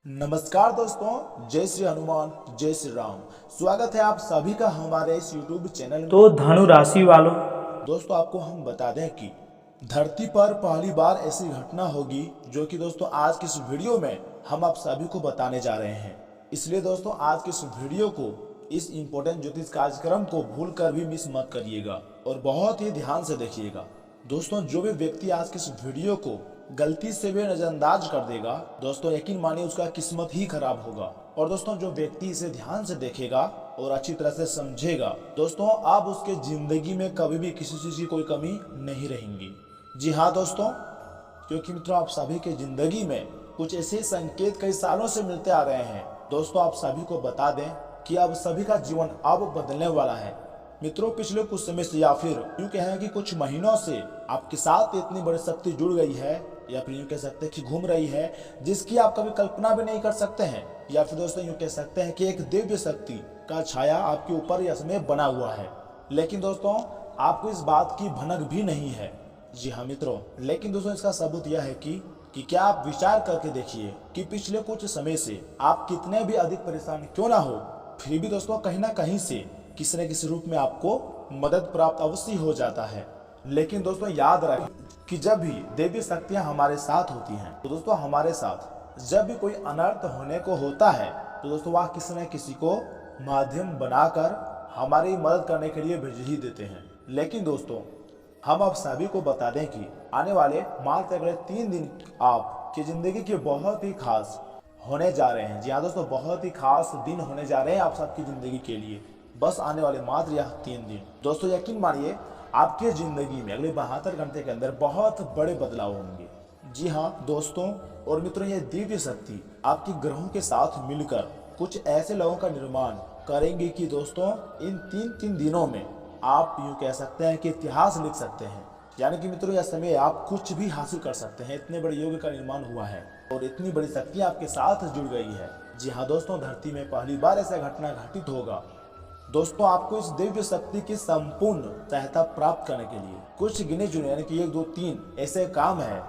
नमस्कार दोस्तों, जय श्री हनुमान, जय श्री राम। स्वागत है आप सभी का हमारे इस YouTube चैनल में। तो धनु राशि वालों, दोस्तों आपको हम बता दें कि धरती पर पहली बार ऐसी घटना होगी जो कि दोस्तों आज की इस वीडियो में हम आप सभी को बताने जा रहे हैं। इसलिए दोस्तों आज की इस वीडियो को, इस इम्पोर्टेंट ज्योतिष कार्यक्रम को भूल कर भी मिस मत करिएगा और बहुत ही ध्यान से देखिएगा। दोस्तों जो भी व्यक्ति आज की इस वीडियो को गलती से भी नजरअंदाज कर देगा, दोस्तों यकीन मानिए उसका किस्मत ही खराब होगा। और दोस्तों जो व्यक्ति इसे ध्यान से देखेगा और अच्छी तरह से समझेगा, दोस्तों आप उसके जिंदगी में कभी भी किसी चीज की कोई कमी नहीं रहेंगी। जी हाँ दोस्तों, क्योंकि मित्रों आप सभी के जिंदगी में कुछ ऐसे संकेत कई सालों से मिलते आ रहे हैं। दोस्तों आप सभी को बता दें कि अब सभी का जीवन अब बदलने वाला है। मित्रों पिछले कुछ समय से या फिर यूँ कहें कि कुछ महीनों से आपके साथ इतनी बड़ी शक्ति जुड़ गई है, या फिर यूँ कह सकते हैं कि घूम रही है, जिसकी आप कभी कल्पना भी नहीं कर सकते हैं। या फिर दोस्तों यूँ कह सकते हैं कि एक दिव्य शक्ति का छाया आपके ऊपर यह समय बना हुआ है, लेकिन दोस्तों आपको इस बात की भनक भी नहीं है। जी हाँ मित्रों, लेकिन दोस्तों इसका सबूत यह है कि क्या आप विचार करके देखिए कि पिछले कुछ समय से आप कितने भी अधिक परेशान क्यों ना हो, फिर भी दोस्तों कहीं ना कहीं से किसी न किसी रूप में आपको मदद प्राप्त अवश्य हो जाता है। लेकिन दोस्तों याद रखें कि जब भी देवी शक्तियां हमारे साथ होती हैं, तो दोस्तों हमारे साथ जब भी कोई अनर्थ होने को होता है, तो दोस्तों वह किसी न किसी को माध्यम बनाकर हमारी मदद करने के लिए भेज ही देते हैं। लेकिन दोस्तों हम अब सभी को बता दें कि आने वाले मात्र अगले 3 दिन आपकी जिंदगी के बहुत ही खास होने जा रहे हैं। जी हाँ दोस्तों, बहुत ही खास दिन होने जा रहे हैं आप सबकी जिंदगी के लिए। बस आने वाले मात्र यह 3 दिन दोस्तों यकीन मानिए आपके जिंदगी में अगले 72 घंटे के अंदर बहुत बड़े बदलाव होंगे। जी हाँ दोस्तों और मित्रों, ये दिव्य शक्ति आपके ग्रहों के साथ मिलकर कुछ ऐसे लोगों का निर्माण करेंगे कि दोस्तों इन 3 दिनों में आप यूँ कह सकते हैं कि इतिहास लिख सकते हैं। यानी कि मित्रों यह समय आप कुछ भी हासिल कर सकते हैं। इतने बड़े योग का निर्माण हुआ है और इतनी बड़ी शक्ति आपके साथ जुड़ गई है। जी हाँ दोस्तों, धरती में पहली बार ऐसा घटना घटित होगा। दोस्तों आपको इस दिव्य शक्ति की संपूर्ण सहायता प्राप्त करने के लिए कुछ गिने चुने यानी कि 1 2 3 ऐसे काम है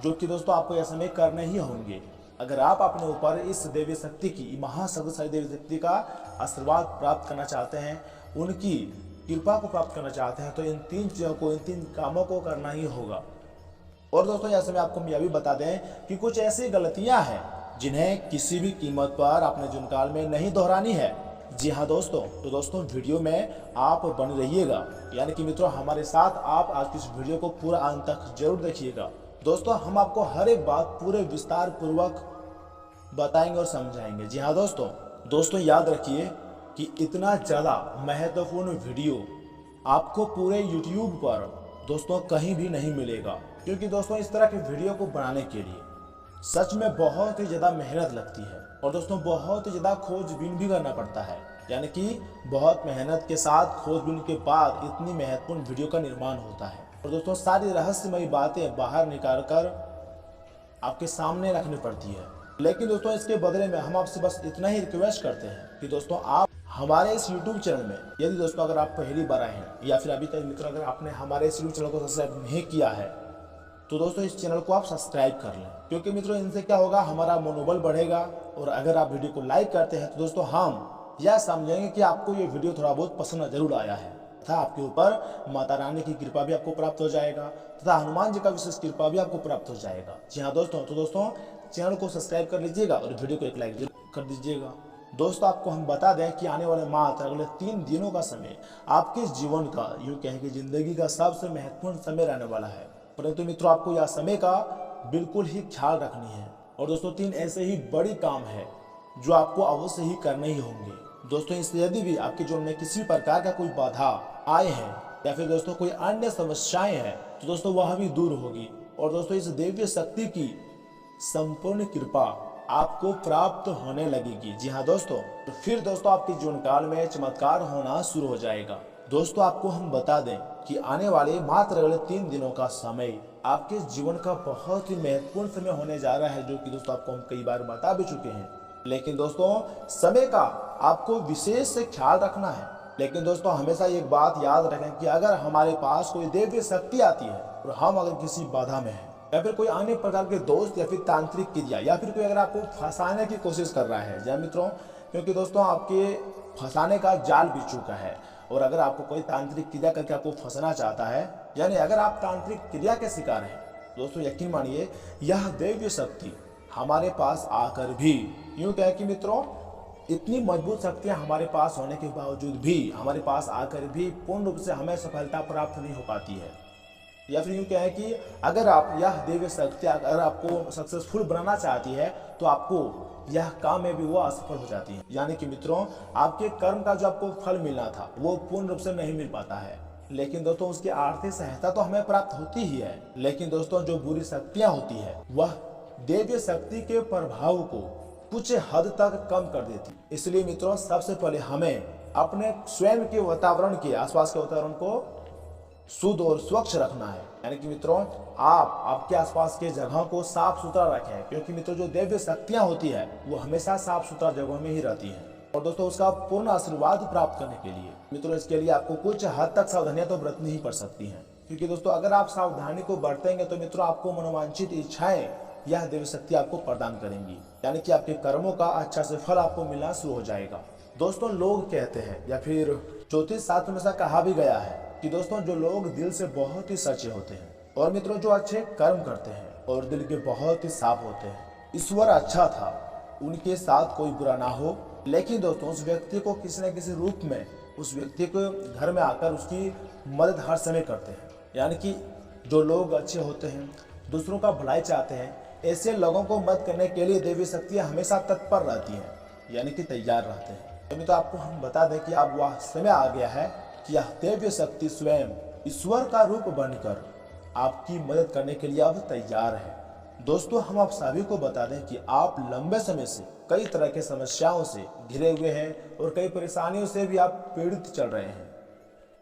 जो कि दोस्तों आपको यह समय करने ही होंगे। अगर आप अपने ऊपर इस देवी शक्ति की, महाशक्तिशाली देवी शक्ति का आशीर्वाद प्राप्त करना चाहते हैं, उनकी कृपा को प्राप्त करना चाहते हैं, तो इन 3 चीजों को, इन 3 कामों को करना ही होगा। और दोस्तों यह समय आपको हम यह भी बता दें कि कुछ ऐसी गलतियां हैं जिन्हें किसी भी कीमत पर अपने जीवन काल में नहीं दोहरानी है। जी हाँ दोस्तों, तो दोस्तों वीडियो में आप बने रहिएगा, यानी कि मित्रों हमारे साथ आप आज की इस वीडियो को पूरा अंत तक जरूर देखिएगा। दोस्तों हम आपको हर एक बात पूरे विस्तार पूर्वक बताएंगे और समझाएंगे। जी हाँ दोस्तों याद रखिए कि इतना ज़्यादा महत्वपूर्ण वीडियो आपको पूरे YouTube पर दोस्तों कहीं भी नहीं मिलेगा, क्योंकि दोस्तों इस तरह के वीडियो को बनाने के लिए सच में बहुत ही ज़्यादा मेहनत लगती है और दोस्तों बहुत ही ज़्यादा खोजबीन भी करना पड़ता है। यानी कि बहुत मेहनत के साथ खोजबीन के बाद इतनी महत्वपूर्ण वीडियो का निर्माण होता है और दोस्तों सारी रहस्यमयी बातें बाहर निकाल कर आपके सामने रखनी पड़ती है। लेकिन दोस्तों इसके बदले में हम आपसे बस इतना ही रिक्वेस्ट करते हैं कि दोस्तों आप हमारे इस YouTube चैनल में, यदि दोस्तों अगर आप पहली बार आए हैं या फिर अभी तक मित्रों अगर आपने हमारे इस YouTube चैनल को सब्सक्राइब नहीं किया है, तो दोस्तों इस चैनल को आप सब्सक्राइब कर लें, क्योंकि मित्रों इनसे क्या होगा, हमारा मनोबल बढ़ेगा। और अगर आप वीडियो को लाइक करते हैं तो दोस्तों हम यह समझेंगे कि आपको ये वीडियो थोड़ा बहुत पसंद जरूर आया है, तथा आपके ऊपर माता रानी की कृपा भी आपको प्राप्त हो जाएगा, तथा हनुमान जी का विशेष कृपा भी आपको प्राप्त हो जाएगा। जी हाँ दोस्तों, तो दोस्तों चैनल को सब्सक्राइब कर लीजिएगा और वीडियो को एक लाइक जरूर कर दीजिएगा। दोस्तों आपको हम बता दें कि आने वाले मात्र अगले 3 दिनों का समय आपके जीवन का, यूँ कहें कि जिंदगी का सबसे महत्वपूर्ण समय रहने वाला है। परंतु मित्रों आपको यह समय का बिल्कुल ही ख्याल रखनी है। और दोस्तों 3 ऐसे ही बड़ी काम है जो आपको अवश्य ही करने ही होंगे। दोस्तों इससे यदि भी आपके जीवन में किसी प्रकार का कोई बाधा आए हैं या फिर दोस्तों कोई अन्य समस्याएं हैं, तो दोस्तों वह भी दूर होगी और दोस्तों इस दिव्य शक्ति की संपूर्ण कृपा आपको प्राप्त होने लगेगी। जी हाँ दोस्तों, तो फिर दोस्तों आपके जीवन काल में चमत्कार होना शुरू हो जाएगा। दोस्तों आपको हम बता दें कि आने वाले मात्र अगले 3 दिनों का समय आपके जीवन का बहुत ही महत्वपूर्ण समय होने जा रहा है, जो कि दोस्तों आपको हम कई बार बता भी चुके हैं। लेकिन दोस्तों समय का आपको विशेष से ख्याल रखना है। लेकिन दोस्तों हमेशा एक बात याद रखें कि अगर हमारे पास कोई दिव्य शक्ति आती है और हम अगर किसी बाधा में हैं, या फिर कोई अन्य प्रकार के दोस्त या फिर तांत्रिक क्रिया, या फिर कोई अगर आपको फंसाने की कोशिश कर रहा है जी मित्रों, क्योंकि दोस्तों आपके फंसाने का जाल बिछ चुका है। और अगर आपको कोई तांत्रिक क्रिया करके आपको फंसाना चाहता है, यानी अगर आप तांत्रिक क्रिया के शिकार हैं दोस्तों, यकीन मानिए यह दैवीय शक्ति हमारे पास आकर भी, यूं कहें कि मित्रों इतनी मजबूत शक्तियां हमारे पास होने के बावजूद भी हमारे पास आकर भी पूर्ण रूप से हमें सफलता प्राप्त नहीं हो पाती है। या फिर यूं कहें कि अगर आप यह दैवीय शक्ति अगर आपको सक्सेसफुल बनाना चाहती है तो आपको यह काम में भी वो असफल हो जाती है। यानी कि मित्रों आपके कर्म का जो आपको फल मिलना था वो पूर्ण रूप से नहीं मिल पाता है, लेकिन दोस्तों उसकी आर्थिक सहायता तो हमें प्राप्त होती ही है। लेकिन दोस्तों जो बुरी शक्तियां होती है वह दैवीय शक्ति के प्रभाव को कुछ हद तक कम कर देती। इसलिए मित्रों सबसे पहले हमें अपने स्वयं के वातावरण के आसपास के वातावरण को शुद्ध और स्वच्छ रखना है। यानी कि मित्रों आप आपके आसपास के जगह को साफ सुथरा रखें, क्योंकि मित्रों जो दैवीय शक्तियां होती है वो हमेशा साफ सुथरा जगहों में ही रहती हैं। और दोस्तों उसका पूर्ण आशीर्वाद प्राप्त करने के लिए मित्रों इसके लिए आपको कुछ हद तक सावधानियां तो बरतनी ही पड़ सकती हैं, क्योंकि दोस्तों अगर आप सावधानी को बरतेंगे तो मित्रों आपको मनोवांछित इच्छाएं यह दैवीय शक्ति आपको प्रदान करेंगी। यानी कि आपके कर्मों का अच्छा से फल आपको मिलना शुरू हो जाएगा। दोस्तों लोग कहते हैं या फिर ज्योतिष शास्त्र में ऐसा कहा भी गया है कि दोस्तों जो लोग दिल से बहुत ही सच्चे होते हैं और मित्रों जो अच्छे कर्म करते हैं और दिल के बहुत ही साफ होते हैं, ईश्वर अच्छा था उनके साथ कोई बुरा ना हो, लेकिन दोस्तों उस व्यक्ति को किसी न किसी रूप में उस व्यक्ति को घर में आकर उसकी मदद हर समय करते हैं। यानी कि जो लोग अच्छे होते हैं दूसरों का भलाई चाहते हैं, ऐसे लोगों को मदद करने के लिए देवी शक्तियाँ हमेशा तत्पर रहती हैं, यानी कि तैयार रहते हैं। तो आपको हम बता दें कि अब वह समय आ गया है कि यह दैवीय शक्ति स्वयं ईश्वर का रूप बनकर आपकी मदद करने के लिए अब तैयार है। दोस्तों हम आप सभी को बता दें कि आप लंबे समय से कई तरह के समस्याओं से घिरे हुए हैं और कई परेशानियों से भी आप पीड़ित चल रहे हैं।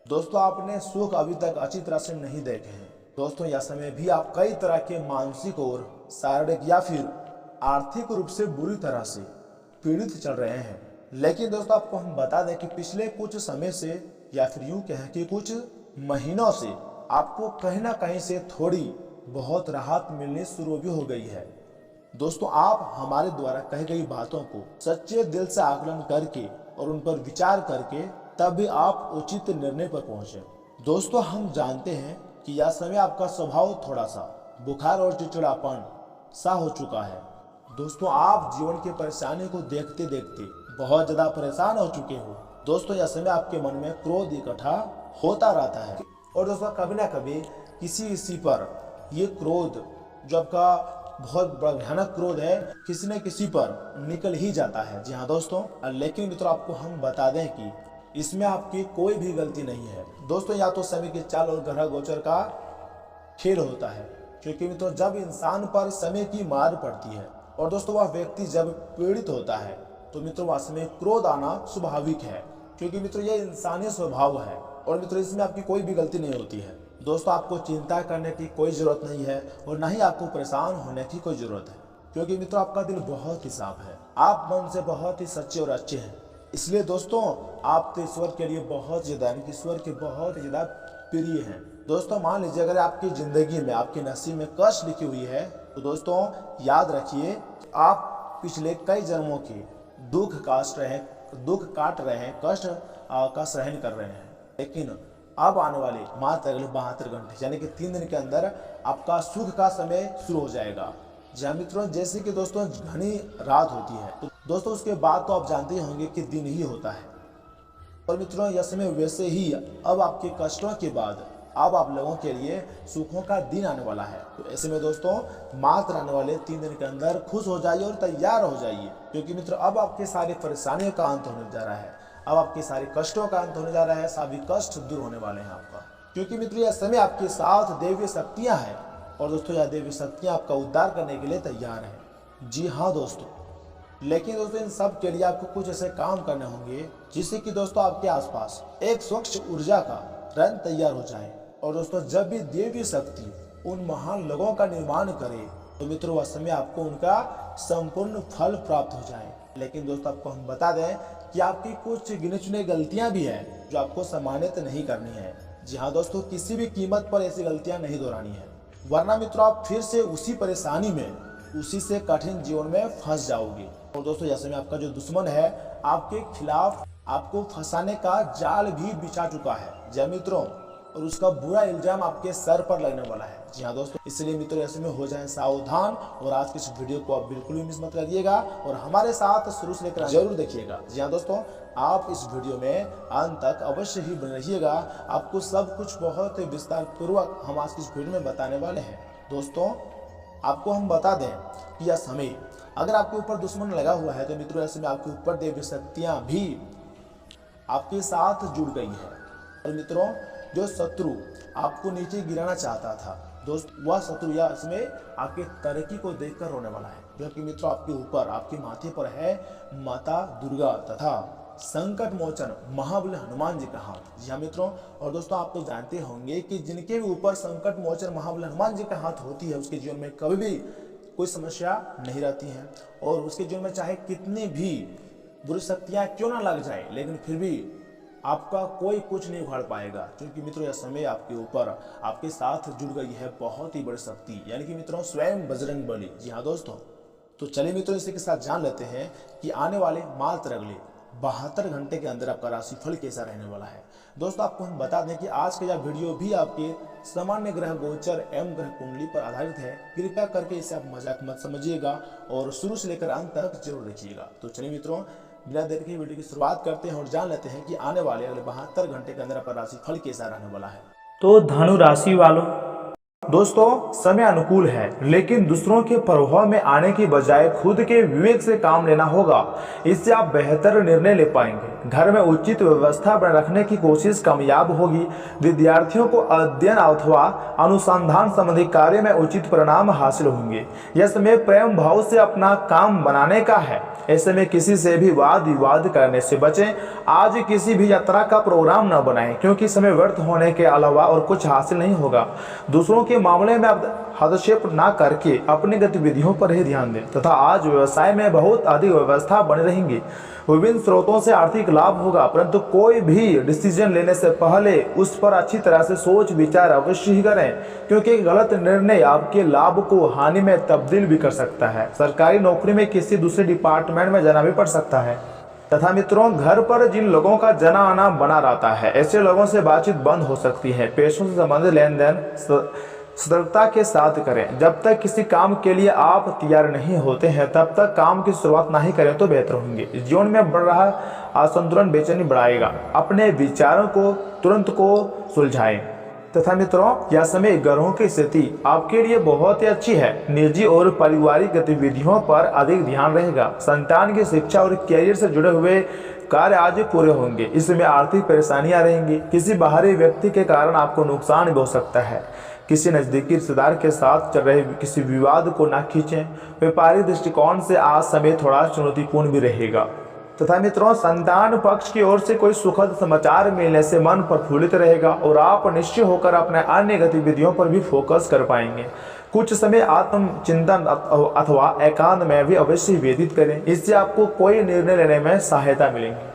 दोस्तों आपने सुख अभी तक अच्छी तरह से नहीं देखे हैं। दोस्तों यह समय भी आप कई तरह के मानसिक और शारीरिक या फिर आर्थिक रूप से बुरी तरह से पीड़ित चल रहे हैं। लेकिन दोस्तों आपको हम बता दें कि पिछले कुछ समय से या फिर यूं कहें कि कुछ महीनों से आपको कहीं ना कहीं से थोड़ी बहुत राहत मिलनी शुरू भी हो गई है। दोस्तों आप हमारे द्वारा कही गई बातों को सच्चे दिल से आकलन करके और उन पर विचार करके तब भी आप उचित निर्णय पर पहुंचे। दोस्तों हम जानते हैं कि यह समय आपका स्वभाव थोड़ा सा बुखार और चिड़चिड़ापन सा हो चुका है। दोस्तों आप जीवन की परेशानी को देखते देखते बहुत ज्यादा परेशान हो चुके हो। दोस्तों यह समय आपके मन में क्रोध इकट्ठा होता रहता है और दोस्तों कभी ना कभी किसी पर ये क्रोध जो आपका बहुत भयानक क्रोध है किसी न किसी पर निकल ही जाता है। जी हाँ दोस्तों, लेकिन मित्रों आपको हम बता दें कि इसमें आपकी कोई भी गलती नहीं है। दोस्तों या तो समय की चाल और ग्रह गोचर का खेल होता है, क्योंकि मित्रों जब इंसान पर समय की मार पड़ती है और दोस्तों वह व्यक्ति जब पीड़ित होता है तो मित्रों वह समय क्रोध आना स्वाभाविक है, क्योंकि मित्रों यह इंसानी स्वभाव है और मित्रों इसमें आपकी कोई भी गलती नहीं होती है। दोस्तों आपको चिंता करने की कोई जरूरत नहीं है और ना ही आपको परेशान होने की कोई जरूरत है, क्योंकि मित्रों आपका दिल बहुत ही साफ है, आप मन से बहुत ही सच्चे और अच्छे हैं। इसलिए दोस्तों आप तो ईश्वर के लिए बहुत ज्यादा ईश्वर के बहुत ज्यादा प्रिय हैं। दोस्तों मान लीजिए अगर आपकी जिंदगी में आपके नसीब में कष्ट लिखी हुई है तो दोस्तों याद रखिए आप पिछले कई जन्मों के दुख काट रहे हैं, कष्ट का सहन कर रहे हैं, लेकिन अब आने वाले मात्र अगले 72 घंटे यानी कि 3 दिन के अंदर आपका सुख का समय शुरू हो जाएगा। जी मित्रों जैसे कि दोस्तों घनी रात होती है तो दोस्तों उसके बाद तो आप जानते ही होंगे कि दिन ही होता है, और मित्रों यह समय वैसे ही अब आपके कष्टों के बाद अब आप लोगों के लिए सुखों का दिन आने वाला है। तो ऐसे में दोस्तों मात्र आने वाले 3 दिन के अंदर खुश हो जाइए और तैयार हो जाइए, क्योंकि मित्रों अब आपके सारी परेशानियों का अंत होने जा रहा है, अब आपके सारे कष्टों का अंत होने जा रहा है, सभी कष्ट दूर होने वाले हैं आपका, क्योंकि मित्रों यह समय आपके साथ दैवीय शक्तियां हैं और दोस्तों यह दैवीय शक्तियां आपका उद्धार करने के लिए तैयार हैं। जी हाँ दोस्तों, लेकिन दोस्तों इन सब के लिए आपको कुछ ऐसे काम करने होंगे जिससे कि दोस्तों आपके आसपास एक स्वच्छ ऊर्जा का रंग तैयार हो जाए। और दोस्तों जब भी दैवीय शक्ति उन महान लोगों का निर्माण करे तो मित्रों वह समय आपको उनका संपूर्ण फल प्राप्त हो जाए। लेकिन दोस्तों आपको हम बता दें कि आपकी कुछ गिने चुने गलतियां भी हैं जो आपको सम्मानित नहीं करनी है। जी हाँ दोस्तों, किसी भी कीमत पर ऐसी गलतियां नहीं दोहरानी है, वरना मित्रों आप फिर से उसी परेशानी में, उसी से कठिन जीवन में फंस जाओगे। और दोस्तों ऐसे में आपका जो दुश्मन है आपके खिलाफ आपको फंसाने का जाल भी बिछा चुका है जी मित्रों, और उसका बुरा इल्जाम आपके सर पर लगने वाला है। जी हाँ दोस्तों, इसलिए मित्रों ऐसे में हो जाएं सावधान और आज की इस वीडियो को आप बिल्कुल भी मिस मत करिएगा और हमारे साथ शुरू से लेकर जरूर देखिएगा। जी हाँ दोस्तों, आप इस वीडियो में अंत तक अवश्य ही बने रहिएगा। आपको सब कुछ बहुत विस्तार पूर्वक हम आज की इस वीडियो में बताने वाले हैं। दोस्तों आपको हम बता दें कि यह समय अगर आपके ऊपर दुश्मन लगा हुआ है तो मित्रों ऐसे में आपके ऊपर देवी शक्तियाँ भी आपके साथ जुड़ गई है। और मित्रों जो शत्रु आपको नीचे गिराना चाहता था दोस्त, वह शत्रु या इसमें आपके तरक्की को देखकर रोने वाला है, जो कि मित्रों आपके ऊपर आपके माथे पर है माता दुर्गा तथा संकट मोचन महाबली हनुमान जी का हाथ। जी हाँ मित्रों, और दोस्तों आप तो जानते होंगे कि जिनके भी ऊपर संकट मोचन महाबली हनुमान जी का हाथ होती है उसके जीवन में कभी भी कोई समस्या नहीं रहती है, और उसके जीवन में चाहे कितनी भी बुरी शक्तियाँ क्यों ना लग जाए लेकिन फिर भी आपका कोई कुछ नहीं उखाड़ पाएगा, क्योंकि मित्रों यह समय आपके ऊपर आपके साथ जुड़ गई है बहुत ही बड़ी शक्ति, यानी कि मित्रों स्वयं बजरंग बली। जी हाँ दोस्तों, तो चलिए मित्रों इसी के साथ जान लेते हैं कि आने वाले मात्र अगले 72 घंटे के अंदर आपका राशिफल कैसा रहने वाला है। दोस्तों आपको हम बता दें कि आज का यह वीडियो भी आपके सामान्य ग्रह गोचर एवं ग्रह कुंडली पर आधारित है। कृपया करके इसे आप मजाक मत समझिएगा और शुरू से लेकर अंत तक जरूर देखिएगा। तो चलिए मित्रों बिना देर के वीडियो की शुरुआत करते हैं और जान लेते हैं कि आने वाले अगले 72 घंटे के अंदर आपका राशिफल कैसा रहने वाला है। तो धनु राशि वालों, दोस्तों समय अनुकूल है, लेकिन दूसरों के प्रभाव में आने की बजाय खुद के विवेक से काम लेना होगा। इससे आप बेहतर निर्णय ले पाएंगे। घर में उचित व्यवस्था बनाए रखने की कोशिश कामयाब होगी। विद्यार्थियों को अध्ययन अथवा अनुसंधान संबंधी कार्य में उचित परिणाम हासिल होंगे। यह समय प्रेम भाव से अपना काम बनाने का है। ऐसे में किसी से भी वाद विवाद करने से बचें। आज किसी भी यात्रा का प्रोग्राम न बनाएं, क्योंकि समय व्यर्थ होने के अलावा और कुछ हासिल नहीं होगा। दूसरों के मामले में आप हस्तक्षेप ना करके अपनी गतिविधियों पर ही ध्यान दें तथा आज व्यवसाय में बहुत अधिक व्यवस्था बनी रहेंगी। विभिन्न स्रोतों से आर्थिक लाभ होगा, परंतु कोई भी डिसीजन लेने से पहले उस पर अच्छी तरह से सोच विचार अवश्य ही करें, क्योंकि गलत निर्णय आपके लाभ को हानि में तब्दील भी कर सकता है। सरकारी नौकरी में किसी दूसरे डिपार्टमेंट में जाना भी पड़ सकता है। तथा मित्रों घर पर जिन लोगों का जाना आना बना रहता है ऐसे लोगों से बातचीत बंद हो सकती है। पैसों से संबंधित लेन देन सतर्कता के साथ करें। जब तक किसी काम के लिए आप तैयार नहीं होते हैं तब तक काम की शुरुआत नहीं करें तो बेहतर होंगे। जीवन में बढ़ रहा असंतुलन बेचैनी बढ़ाएगा। अपने विचारों को तुरंत को सुलझाएं। तथा मित्रों यह समय ग्रहों की स्थिति आपके लिए बहुत ही अच्छी है। निजी और पारिवारिक गतिविधियों पर अधिक ध्यान रहेगा। संतान की शिक्षा और कैरियर से जुड़े हुए कार्य आज पूरे होंगे। इसमें आर्थिक परेशानियां रहेंगी। किसी बाहरी व्यक्ति के कारण आपको नुकसान भी हो सकता है। किसी नजदीकी रिश्तेदार के साथ चल रहे किसी विवाद को ना खींचें। व्यापारिक दृष्टिकोण से आज समय थोड़ा चुनौतीपूर्ण भी रहेगा। तथा मित्रों संतान पक्ष की ओर से कोई सुखद समाचार मिलने से मन प्रफुल्लित रहेगा और आप निश्चय होकर अपने अन्य गतिविधियों पर भी फोकस कर पाएंगे। कुछ समय आत्मचिंतन अथवा एकांत में भी अवश्य व्यतीत करें। इससे आपको कोई निर्णय लेने में सहायता मिलेगी।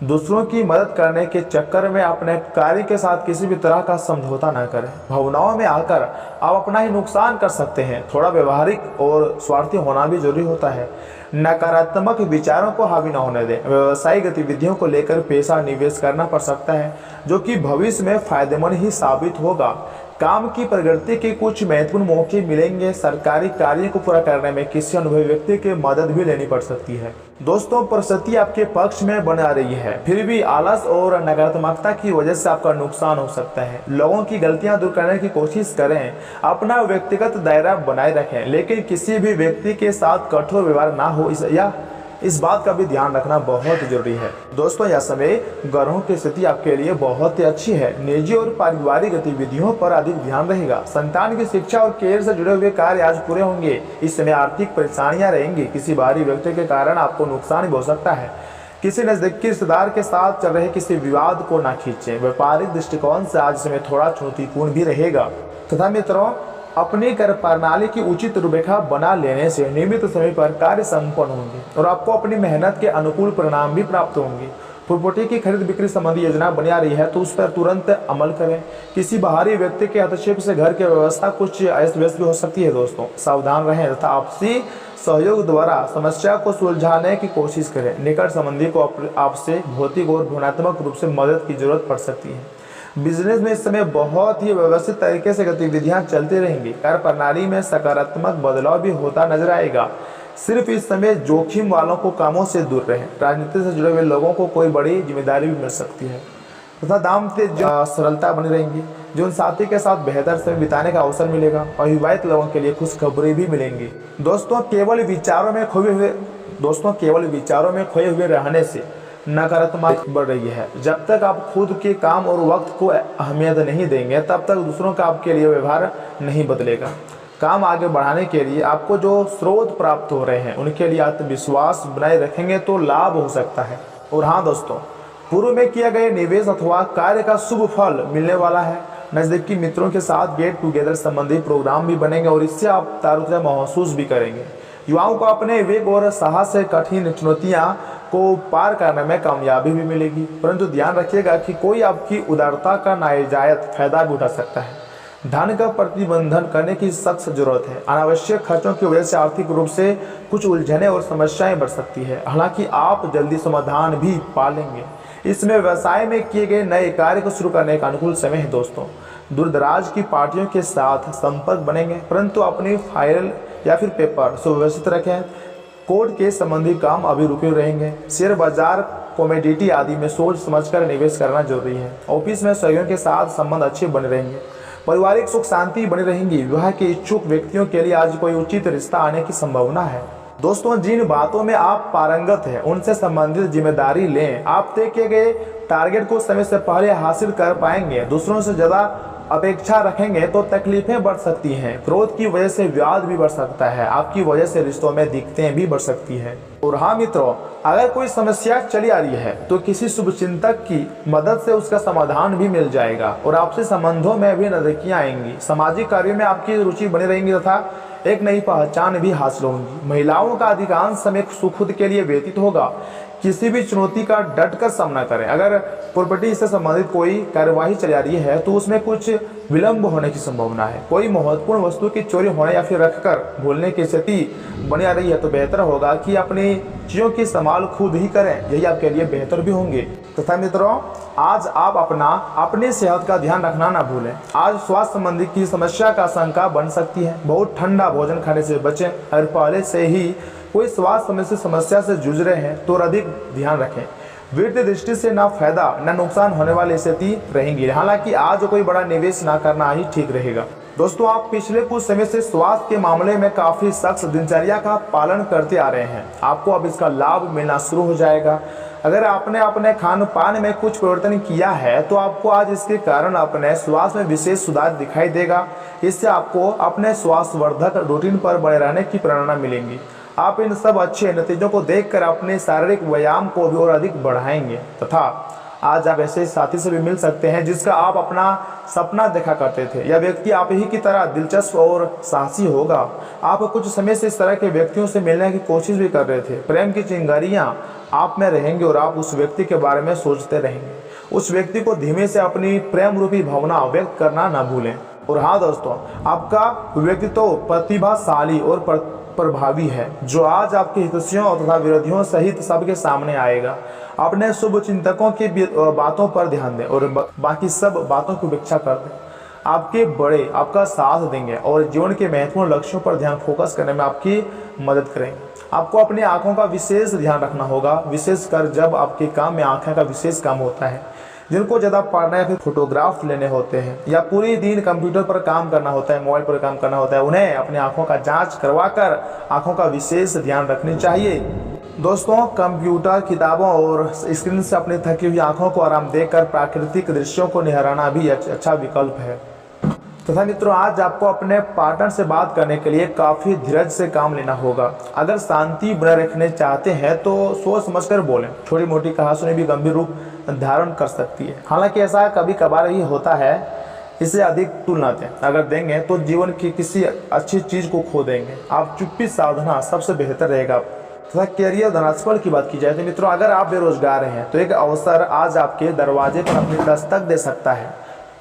दूसरों की मदद करने के चक्कर में अपने कार्य के साथ किसी भी तरह का समझौता न करें। भावनाओं में आकर आप अपना ही नुकसान कर सकते हैं। थोड़ा व्यवहारिक और स्वार्थी होना भी जरूरी होता है। नकारात्मक विचारों को हावी न होने दें। व्यवसायिक गतिविधियों को लेकर पैसा निवेश करना पड़ सकता है, जो कि भविष्य में फायदेमंद ही साबित होगा। काम की प्रगति के कुछ महत्वपूर्ण मौके मिलेंगे। सरकारी कार्य को पूरा करने में किसी अनुभवी व्यक्ति की मदद भी लेनी पड़ सकती है। दोस्तों परिस्थिति आपके पक्ष में बना रही है, फिर भी आलस और नकारात्मकता की वजह से आपका नुकसान हो सकता है। लोगों की गलतियां दूर करने की कोशिश करें। अपना व्यक्तिगत दायरा बनाए रखें, लेकिन किसी भी व्यक्ति के साथ कठोर व्यवहार ना हो इस बात का भी ध्यान रखना बहुत जरूरी है। दोस्तों यह समय ग्रहों की स्थिति आपके लिए बहुत ही अच्छी है। निजी और पारिवारिक गतिविधियों पर अधिक ध्यान रहेगा। संतान की शिक्षा और कैरियर से जुड़े हुए कार्य आज पूरे होंगे। इस समय आर्थिक परेशानियां रहेंगी। किसी बाहरी व्यक्ति के कारण आपको नुकसान भी हो सकता है। किसी नजदीकी रिश्तेदार के साथ चल रहे किसी विवाद को ना खींचें। व्यापारिक दृष्टिकोण से आज समय थोड़ा चुनौतीपूर्ण भी रहेगा। तथा मित्रों अपनी कर प्रणाली की उचित रूपरेखा बना लेने से नियमित समय पर कार्य संपन्न होंगे और आपको अपनी मेहनत के अनुकूल परिणाम भी प्राप्त होंगे। प्रॉपर्टी की खरीद बिक्री संबंधी योजना बनी आ रही है तो उस पर तुरंत अमल करें। किसी बाहरी व्यक्ति के हस्तक्षेप से घर की व्यवस्था कुछ अस्त व्यस्त भी हो सकती है दोस्तों, सावधान रहें तथा आपसी सहयोग द्वारा समस्या को सुलझाने की कोशिश करें। निकट संबंधी को आपसे भौतिक और भावनात्मक रूप से मदद की जरूरत पड़ सकती है। बिजनेस में इस समय बहुत ही व्यवस्थित तरीके से गतिविधियां चलती रहेंगी। कार्य प्रणाली में सकारात्मक बदलाव भी होता नजर आएगा। सिर्फ इस समय जोखिम वालों को कामों से दूर रहें। राजनीति से जुड़े हुए लोगों को कोई बड़ी जिम्मेदारी भी मिल सकती है तथा दाम्पत्य सरलता बनी रहेंगी। जीवन साथी के साथ बेहतर समय बिताने का अवसर मिलेगा। अविवाहित लोगों के लिए खुशखबरी भी मिलेंगी। दोस्तों केवल विचारों में खोए हुए रहने से नकारात्मक बढ़ रही है। जब तक आप खुद के काम और वक्त को अहमियत नहीं देंगे तब तक दूसरों का आपके लिए व्यवहार नहीं बदलेगा। काम आगे बढ़ाने के लिए आपको जो स्रोत प्राप्त हो रहे हैं उनके लिए आत्मविश्वास बनाए रखेंगे तो लाभ हो सकता है। और हाँ दोस्तों, पूर्व में किए गए निवेश अथवा कार्य का शुभ फल मिलने वाला है। नजदीकी मित्रों के साथ गेट टुगेदर संबंधी प्रोग्राम भी बनेंगे और इससे आप तारुण्य महसूस भी करेंगे। युवाओं को अपने विवेक और साहस से कठिन चुनौतियां को पार करने में कामयाबी भी मिलेगी, परंतु ध्यान रखिएगा कि कोई आपकी उदारता का नाजायज फायदा भी उठा सकता है। धन का प्रतिबंधन करने की सख्त जरूरत है। अनावश्यक खर्चों की वजह से आर्थिक रूप से कुछ उलझने और समस्याएं बढ़ सकती है, हालांकि आप जल्दी समाधान भी पा लेंगे। इसमें व्यवसाय में किए गए नए कार्य को शुरू करने का अनुकूल समय है दोस्तों। दूर दराज की पार्टियों के साथ संपर्क बनेंगे, परंतु अपनी फाइल या फिर पेपर सुव्यवस्थित रखें। कोर्ट के संबंधी काम अभी रुके रहेंगे। शेयर बाजार, कमोडिटी आदि में सोच समझकर निवेश करना जरूरी है। ऑफिस में सहयोगियों के साथ संबंध अच्छे बने रहेंगे। पारिवारिक सुख शांति बनी रहेंगी। विवाह के इच्छुक व्यक्तियों के लिए आज कोई उचित रिश्ता आने की संभावना है। दोस्तों जिन बातों में आप पारंगत हैं उनसे संबंधित जिम्मेदारी लें। आप तय किए गए टारगेट को समय से पहले हासिल कर पाएंगे। दूसरों से ज्यादा अपेक्षा रखेंगे तो तकलीफें बढ़ सकती हैं। क्रोध की वजह से विवाद भी बढ़ सकता है। आपकी वजह से रिश्तों में दिक्कतें भी बढ़ सकती है। और हाँ मित्रों, अगर कोई समस्या चली आ रही है तो किसी शुभचिंतक की मदद से उसका समाधान भी मिल जाएगा और आपसे संबंधों में भी नजदीकियां आएंगी। सामाजिक कार्यों में आपकी रुचि बनी रहेंगी तथा एक नई पहचान भी हासिल होगी। महिलाओं का अधिकांश समय सुखुद के लिए व्यतीत होगा। किसी भी चुनौती का डट कर सामना करें। अगर प्रॉपर्टी से संबंधित कोई कार्यवाही चली आ रही है तो उसमें कुछ विलंब होने की संभावना है। कोई महत्वपूर्ण वस्तु की चोरी होने या फिर रखकर भूलने की स्थिति बनी आ रही है तो बेहतर होगा कि अपनी चीज़ों की संभाल खुद ही करें। यही आपके लिए बेहतर भी होंगे। तथा मित्रों, आज आप अपनी सेहत का ध्यान रखना ना भूलें। आज स्वास्थ्य संबंधी की समस्या का आशंका बन सकती है। बहुत ठंडा भोजन खाने से बचें। अगर पहले से ही कोई स्वास्थ्य समस्या से जूझ रहे हैं तो अधिक ध्यान रखें। वित्तीय दृष्टि से ना फायदा ना नुकसान होने वाली स्थिति रहेंगी। हालांकि आज कोई बड़ा निवेश ना करना ही ठीक रहेगा। दोस्तों, आप पिछले कुछ समय से स्वास्थ्य के मामले में काफी सख्त दिनचर्या का पालन करते आ रहे हैं। आपको अब इसका लाभ मिलना शुरू हो जाएगा। अगर आपने अपने खान पान में कुछ परिवर्तन किया है तो आपको आज इसके कारण अपने स्वास्थ्य में विशेष सुधार दिखाई देगा। इससे आपको अपने स्वास्थ्यवर्धक रूटीन पर बने रहने की प्रेरणा मिलेगी। आप इन सब अच्छे नतीजों को देखकर अपने शारीरिक व्यायाम को भी और अधिक बढ़ाएंगे तथा आज आप ऐसे साथी से भी मिल सकते हैं जिसका आप अपना सपना देखा करते थे। यह व्यक्ति आप ही की तरह दिलचस्प और साहसी होगा। आप कुछ समय से इस तरह के व्यक्तियों से मिलने की कोशिश भी कर रहे थे। प्रेम की चिंगारियां आप में रहेंगी और आप उस व्यक्ति के बारे में सोचते रहेंगे। उस व्यक्ति को धीमे से अपनी प्रेम रूपी भावना व्यक्त करना ना भूलें। और हाँ दोस्तों, आपका व्यक्तित्व प्रतिभाशाली और प्रभावी है जो आज आपके हितैषियों तथा विरोधियों सहित सबके सामने आएगा। अपने शुभ चिंतकों की बातों पर ध्यान दें और बाकी सब बातों की उपेक्षा कर दें। आपके बड़े आपका साथ देंगे और जीवन के महत्वपूर्ण लक्ष्यों पर ध्यान फोकस करने में आपकी मदद करेंगे। आपको अपनी आंखों का विशेष ध्यान रखना होगा, विशेषकर जब आपके काम में आंखें का विशेष काम होता है। जिनको ज़्यादा पढ़ना या फिर फोटोग्राफ लेने होते हैं या पूरी दिन कंप्यूटर पर काम करना होता है, मोबाइल पर काम करना होता है, उन्हें अपनी आंखों का जांच करवाकर आंखों का विशेष ध्यान रखनी चाहिए। दोस्तों, कंप्यूटर, किताबों और स्क्रीन से अपनी थकी हुई आंखों को आराम देकर प्राकृतिक दृश्यों को निहारना भी अच्छा विकल्प है। तथा मित्रों, आज आपको अपने पार्टनर से बात करने के लिए काफ़ी धीरज से काम लेना होगा। अगर शांति बनाए रखने चाहते हैं तो सोच समझकर बोलें। छोटी मोटी कहासुनी भी गंभीर रूप धारण कर सकती है। हालांकि ऐसा कभी कभार ही होता है। इसे अधिक तुलना दें। अगर देंगे तो जीवन की किसी अच्छी चीज़ को खो देंगे। आप चुप्पी साधना सबसे बेहतर रहेगा। तथा कैरियर धनास्फल की बात की जाए तो मित्रों, अगर आप बेरोजगार हैं तो एक अवसर आज आपके दरवाजे पर अपनी दस्तक दे सकता है।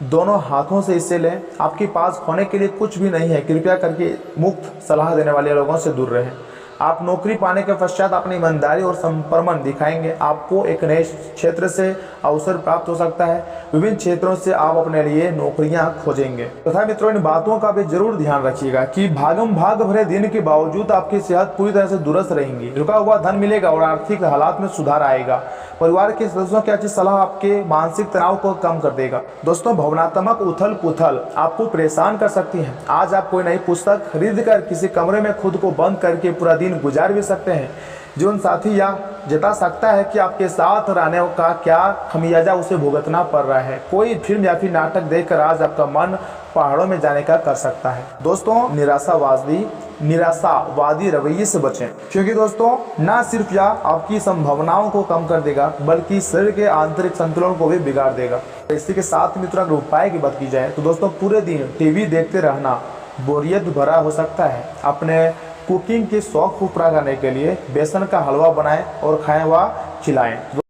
दोनों हाथों से इसे लें। आपके पास खोने के लिए कुछ भी नहीं है। कृपया करके मुफ्त सलाह देने वाले लोगों से दूर रहें। आप नौकरी पाने के पश्चात अपनी ईमानदारी और समर्पण दिखाएंगे, आपको एक नए क्षेत्र से अवसर प्राप्त हो सकता है। विभिन्न क्षेत्रों से आप अपने लिए नौकरियां खोजेंगे। तथा मित्रों, इन बातों का भी जरूर ध्यान रखिएगा कि भागम भाग भरे दिन के बावजूद आपकी सेहत पूरी तरह से दुरुस्त रहेंगी। रुका हुआ धन मिलेगा और आर्थिक हालात में सुधार आएगा। परिवार के सदस्यों की अच्छी सलाह आपके मानसिक तनाव को कम कर देगा। दोस्तों, भावनात्मक उथल पुथल आपको परेशान कर सकती है। आज आप कोई नई पुस्तक खरीद कर किसी कमरे में खुद को बंद करके पूरा दिन गुजार भी सकते हैं। जीवन साथी यह जता सकता है कि आपके साथ रहने का क्या खमियाजा उसे भुगतना पड़ रहा है। कोई फिल्म या फिर नाटक देखकर आज आपका मन पहाड़ों में जाने का कर सकता है। दोस्तों, निराशावादी रवैये से बचें, क्योंकि दोस्तों ना सिर्फ यह आपकी संभावनाओं को कम कर देगा बल्कि शरीर के आंतरिक संतुलन को भी बिगाड़ देगा। इसी के साथ मित्रों, अगर उपाय की बात की जाए तो दोस्तों, पूरे दिन टीवी देखते रहना बोरियत भरा हो सकता है। अपने कुकिंग के शौक को पूरा करने के लिए बेसन का हलवा बनाएं और खाएं व खिलाएं।